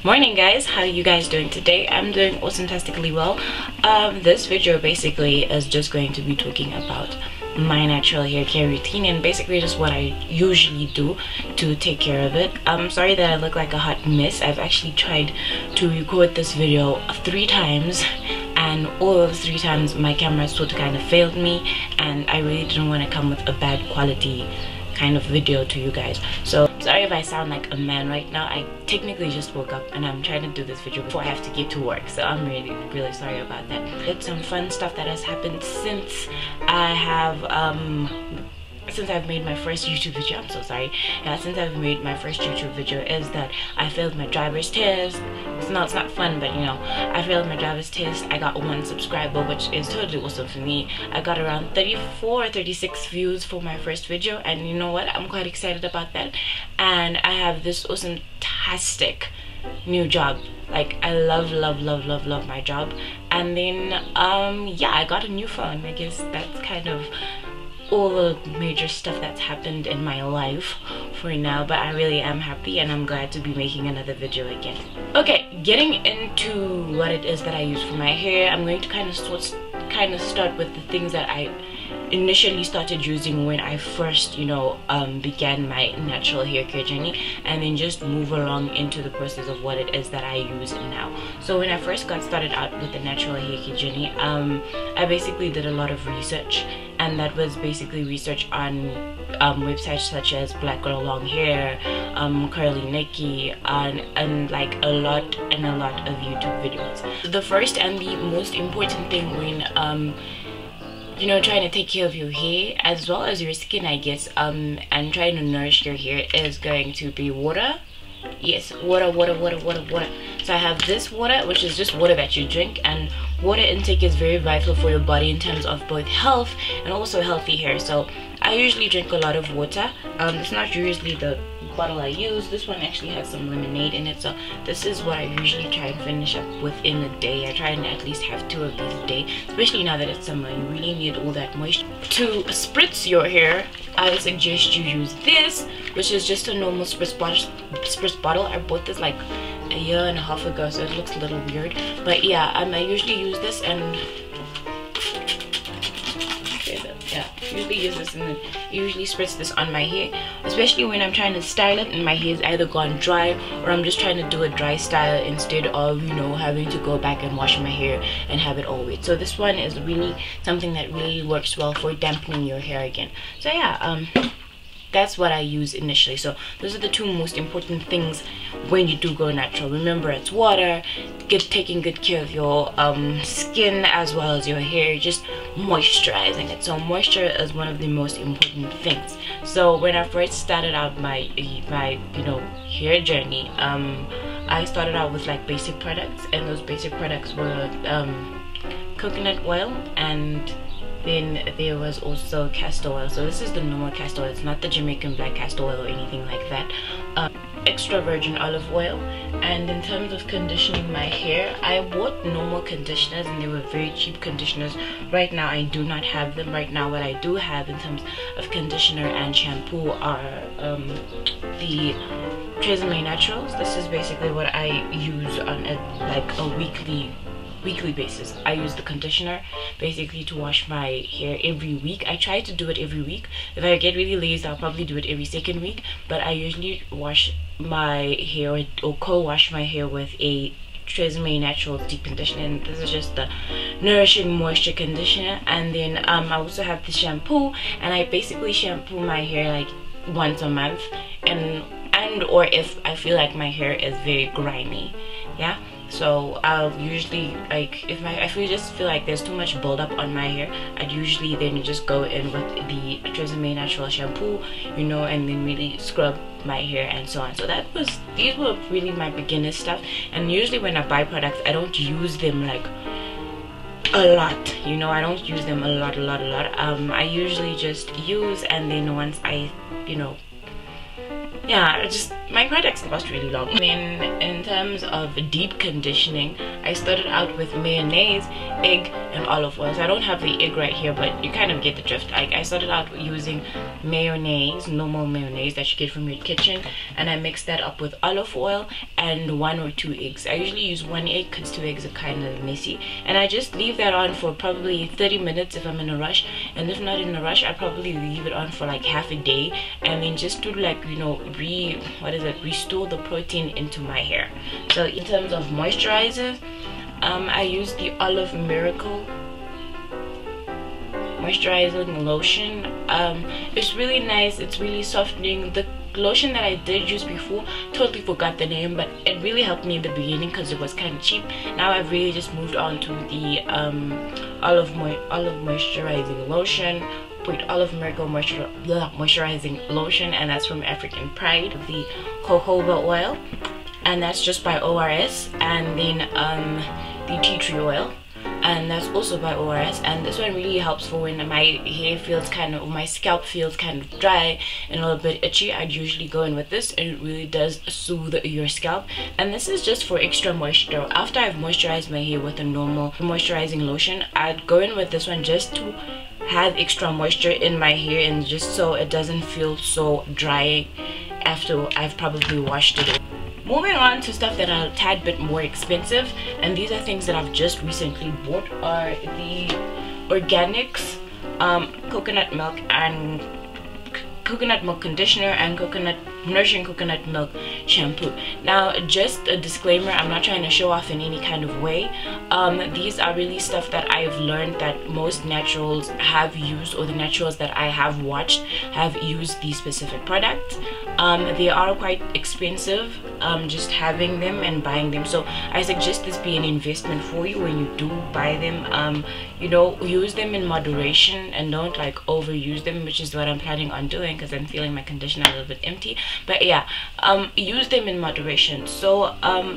Morning guys, how are you guys doing today? I'm doing awesome-tastically well. This video basically is just going to be talking about my natural hair care routine and basically just what I usually do to take care of it. I'm sorry that I look like a hot mess. I've actually tried to record this video 3 times and all of the 3 times my camera sort of kind of failed me, and I really didn't want to come with a bad quality kind of video to you guys. So sorry if I sound like a man right now. I technically just woke up and I'm trying to do this video before I have to get to work, so I'm really sorry about that. It's some fun stuff that has happened since I've made my first YouTube video. I'm so sorry. Since I've made my first YouTube video is that I failed my driver's test. It's not fun, but you know, I failed my driver's test. I got 1 subscriber, which is totally awesome for me. I got around 34 or 36 views for my first video, and you know what, I'm quite excited about that. And I have this awesome-tastic new job. Like, I love my job. And then yeah, I got a new phone. I guess that's kind of all the major stuff that's happened in my life for now, but I really am happy and I'm glad to be making another video again. Okay, getting into what it is that I use for my hair, I'm going to kind of start with the things that I initially started using when I first, you know, began my natural hair care journey, and then just move along into the process of what it is that I use now. So when I first got started out with the natural hair care journey, I basically did a lot of research, and that was basically research on websites such as Black Girl Long Hair, Curly Nikki, and like a lot of YouTube videos. The first and the most important thing when you know, trying to take care of your hair as well as your skin, I guess, and trying to nourish your hair is going to be water. Yes, water. So I have this water, which is just water that you drink, and water intake is very vital for your body in terms of both health and also healthy hair. So I usually drink a lot of water. It's not usually the bottle I use. This one actually has some lemonade in it, so this is what I usually try and finish up within a day. I try and at least have 2 of these a day, especially now that it's summer. You really need all that moisture. To spritz your hair, I suggest you use this, which is just a normal spritz bottle. I bought this like a year and a half ago, so it looks a little weird, but yeah, I usually use this and usually spritz this on my hair, especially when I'm trying to style it and my hair's either gone dry or I'm just trying to do a dry style instead of, you know, having to go back and wash my hair and have it all wet. So this one is really something that really works well for dampening your hair again. So yeah, that's what I use initially. So those are the 2 most important things when you do go natural. Remember, it's water, taking good care of your skin as well as your hair, just moisturizing it. So moisture is one of the most important things. So when I first started out my you know, hair journey, I started out with like basic products, and those basic products were coconut oil, and then there was also castor oil. So this is the normal castor oil, it's not the Jamaican black castor oil or anything like that. Extra virgin olive oil. And in terms of conditioning my hair, I bought normal conditioners and they were very cheap conditioners. Right now I do not have them. Right now what I do have in terms of conditioner and shampoo are the Tresemme Naturals. This is basically what I use on a weekly basis. I use the conditioner basically to wash my hair every week. I try to do it every week. If I get really lazy, I'll probably do it every 2nd week, but I usually wash my hair or co-wash my hair with a Tresemme Naturals deep conditioner, and this is just the nourishing moisture conditioner. And then I also have the shampoo, and I basically shampoo my hair like once a month, and or if I feel like my hair is very grimy, yeah. So I'll usually, like, if I just feel like there's too much buildup on my hair, I'd usually then just go in with the Tresemme Natural shampoo, you know, and then really scrub my hair and so on. So these were really my beginner stuff. And usually when I buy products, I don't use them like a lot, you know, I don't use them a lot. I usually just use, and then once I, you know, yeah, just my products last really long. I mean, in terms of deep conditioning, I started out with mayonnaise, egg, and olive oil. So I don't have the egg right here, but you kind of get the drift. I started out using mayonnaise, normal mayonnaise that you get from your kitchen, and I mixed that up with olive oil and 1 or 2 eggs. I usually use 1 egg because 2 eggs are kind of messy, and I just leave that on for probably 30 minutes if I'm in a rush, and if not in a rush, I probably leave it on for like half a day, and then just to, like, you know, restore the protein into my hair. So in terms of moisturizers, I use the Olive Miracle moisturizing lotion. It's really nice, it's really softening. The lotion that I did use before, totally forgot the name, but it really helped me in the beginning because it was kind of cheap. Now I've really just moved on to the olive moisturizing lotion. Olive Miracle moisturizing lotion, and that's from African Pride. The jojoba oil, and that's just by ORS, and then the tea tree oil, and that's also by ORS. And this one really helps for when my hair feels my scalp feels kind of dry and a little bit itchy. I'd usually go in with this, and it really does soothe your scalp. And this is just for extra moisture. After I've moisturized my hair with a normal moisturizing lotion, I'd go in with this one just to have extra moisture in my hair, and just so it doesn't feel so dry after I've probably washed it. Moving on to stuff that are a tad bit more expensive, and these are things that I've just recently bought, are the organics coconut milk and coconut milk conditioner and nourishing coconut milk shampoo. Now, just a disclaimer, I'm not trying to show off in any kind of way. These are really stuff that I've learned that most naturals have used, or the naturals that I have watched have used these specific products. They are quite expensive, just having them and buying them, so I suggest this be an investment for you when you do buy them. You know, use them in moderation and don't like overuse them, which is what I'm planning on doing because I'm feeling my conditioner a little bit empty. But yeah, use them in moderation. So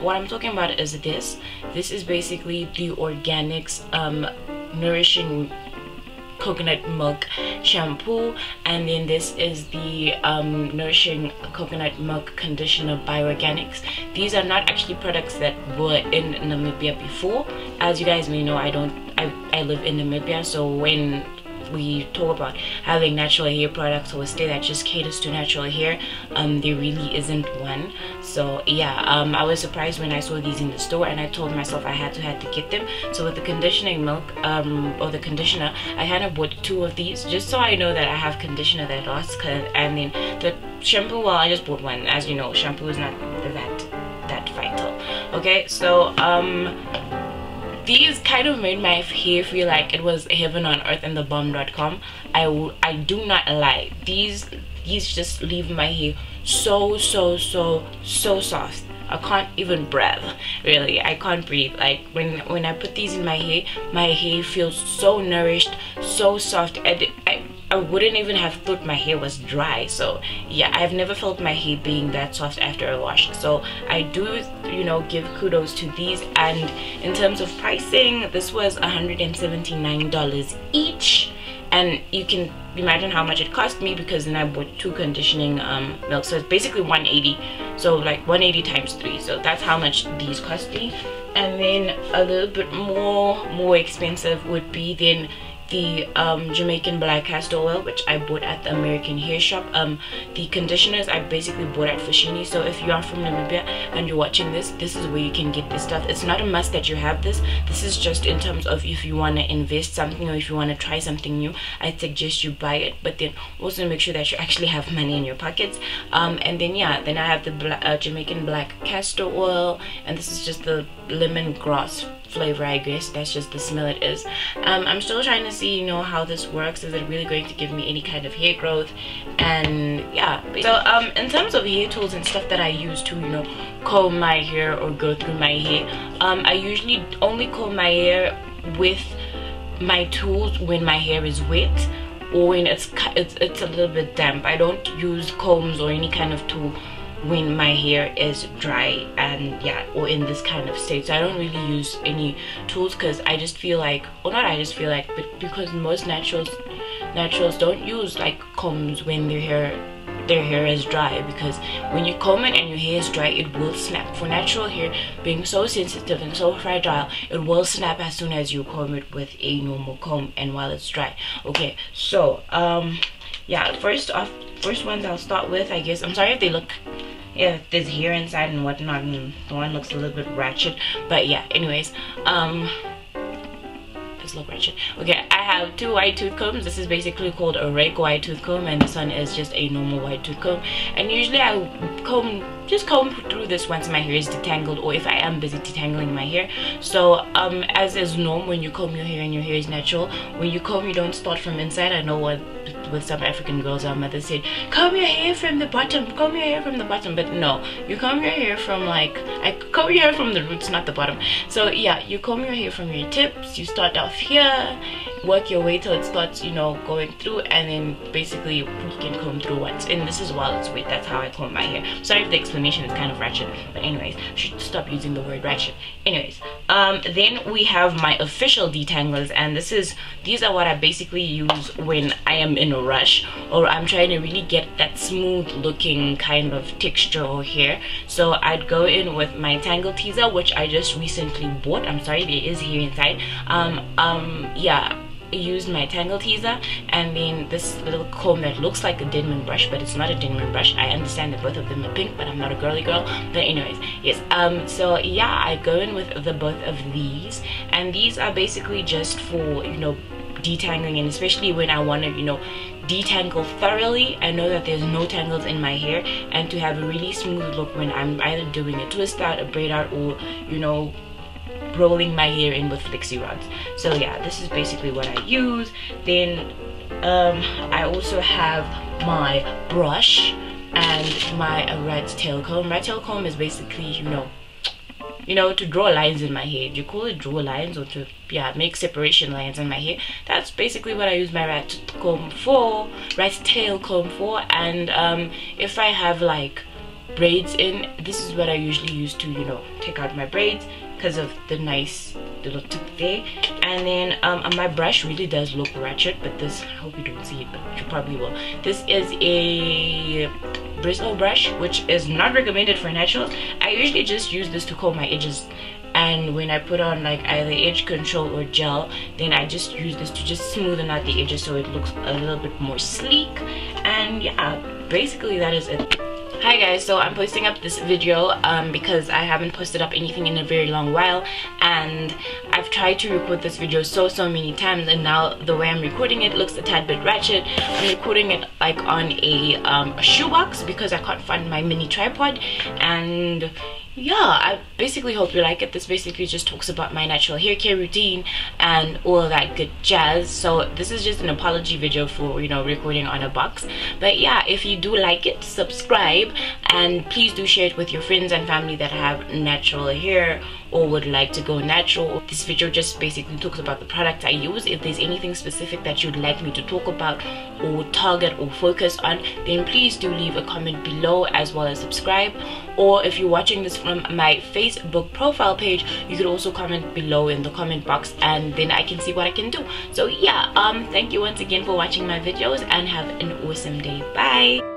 what I'm talking about is this is basically the organics nourishing coconut milk shampoo, and then this is the nourishing coconut milk conditioner by organics. These are not actually products that were in Namibia before. As you guys may know, I live in Namibia, so when we talk about having natural hair products or a state that just caters to natural hair, there really isn't one. So yeah, I was surprised when I saw these in the store, and I told myself I had to get them. So with the conditioning milk or the conditioner, I kind of bought 2 of these just so I know that I have conditioner that lasts. And then the shampoo, well, I just bought 1. As you know, shampoo is not that vital. Okay, so these kind of made my hair feel like it was heaven on earth in the bomb.com. I do not lie. These just leave my hair so soft. I can't even breathe. Really, I can't breathe. Like when I put these in my hair feels so nourished, so soft. I wouldn't even have thought my hair was dry. So yeah, I've never felt my hair being that soft after a wash. So I do, you know, give kudos to these. And in terms of pricing, this was $179 each, and you can imagine how much it cost me, because then I bought 2 conditioning milk, so it's basically 180. So like 180 times 3, so that's how much these cost me. And then a little bit more expensive would be then the Jamaican black castor oil, which I bought at the American Hair Shop. The conditioners I basically bought at Fashini. So if you are from Namibia and you're watching this is where you can get this stuff. It's not a must that you have this. This is just in terms of if you want to invest something, or if you want to try something new, I suggest you buy it. But then also make sure that you actually have money in your pockets. And then yeah, then I have the Jamaican black castor oil, and this is just the lemongrass flavor, I guess. That's just the smell it is. I'm still trying to see, you know, how this works. Is it really going to give me any kind of hair growth? And yeah, so in terms of hair tools and stuff that I use to, you know, comb my hair or go through my hair, I usually only comb my hair with my tools when my hair is wet, or when it's a little bit damp. I don't use combs or any kind of tool when my hair is dry and yeah, or in this kind of state. So I don't really use any tools, because I just feel like, or not I just feel like, but because most naturals don't use like combs when their hair their hair is dry, because when you comb it and your hair is dry, it will snap. For natural hair being so sensitive and so fragile, it will snap as soon as you comb it with a normal comb and while it's dry. Okay, so yeah, first ones I'll start with, I guess, I'm sorry if they look, yeah, there's hair inside and whatnot, and the one looks a little bit ratchet, but yeah, anyways, look ratchet. Okay, I have two white tooth combs. This is basically called a rake white tooth comb, and this one is just a normal white tooth comb. And usually I just comb through this once my hair is detangled, or if I am busy detangling my hair. So as is norm, when you comb your hair and your hair is natural, when you comb, you don't start from inside. I know what with some African girls, our mother said, comb your hair from the bottom, comb your hair from the bottom, but no, you comb your hair from, like, I comb your hair from the roots, not the bottom. So yeah, you comb your hair from your tips. You start off here, work your way till it starts, you know, going through, and then basically you can comb through once. And this is while it's wet. That's how I comb my hair. Sorry if the explanation is kind of ratchet, but anyways, I should stop using the word ratchet. Anyways, then we have my official detanglers, and these are what I basically use when I am in a rush, or I'm trying to really get that smooth looking kind of texture or hair. So I'd go in with my tangle teaser, which I just recently bought. I'm sorry, there is hair inside. Yeah, I used my tangle teaser, and then this little comb that looks like a Denman brush, but it's not a Denman brush. I understand that both of them are pink, but I'm not a girly girl. But anyways, yes, so yeah, I go in with the both of these, and these are basically just for, you know, detangling, and especially when I want to, you know, detangle thoroughly. I know that there's no tangles in my hair, and to have a really smooth look when I'm either doing a twist out, a braid out, or, you know, rolling my hair in with flexi rods. So yeah, this is basically what I use. Then I also have my brush and my rat's tail comb. Rat tail comb is basically, you know, to draw lines in my hair. Do you call it draw lines, or to, yeah, make separation lines in my hair? That's basically what I use my rat tail comb for. And if I have like braids in, this is what I usually use to, you know, take out my braids, because of the nice little tip there. And then my brush really does look ratchet, but this, I hope you don't see it, but you probably will. This is a bristle brush, which is not recommended for naturals. I usually just use this to comb my edges, and when I put on like either edge control or gel, then I just use this to just smoothen out the edges so it looks a little bit more sleek. And yeah, basically that is it. Hi guys, so I'm posting up this video because I haven't posted up anything in a very long while, and I've tried to record this video so many times, and now the way I'm recording it looks a tad bit ratchet. I'm recording it like on a shoebox because I can't find my mini tripod. And yeah, I basically hope you like it. This basically just talks about my natural hair care routine and all of that good jazz. So this is just an apology video for, you know, recording on a box. But yeah, if you do like it, subscribe, and please do share it with your friends and family that have natural hair or would like to go natural. This video just basically talks about the products I use. If there's anything specific that you'd like me to talk about or target or focus on, then please do leave a comment below, as well as subscribe. Or if you're watching this from my Facebook profile page, you could also comment below in the comment box, and then I can see what I can do. So yeah, thank you once again for watching my videos, and have an awesome day. Bye.